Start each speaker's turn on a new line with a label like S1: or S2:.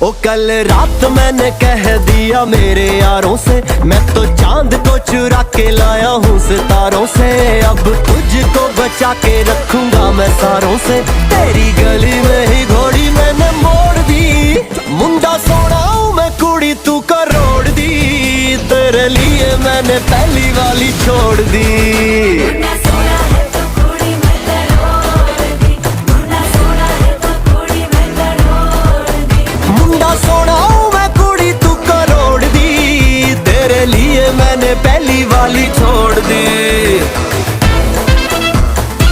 S1: ओ कल रात मैंने कह दिया मेरे यारों से, मैं तो चांद को चुरा के लाया हूँ सितारों से। अब तुझको बचा के रखूंगा मैं सारों से, तेरी गली में ही घोड़ी मैंने मोड़ दी। मुंडा सोना हूँ मैं, कुड़ी तू करोड़ दी, तेरे लिए मैंने पहली वाली छोड़ दी।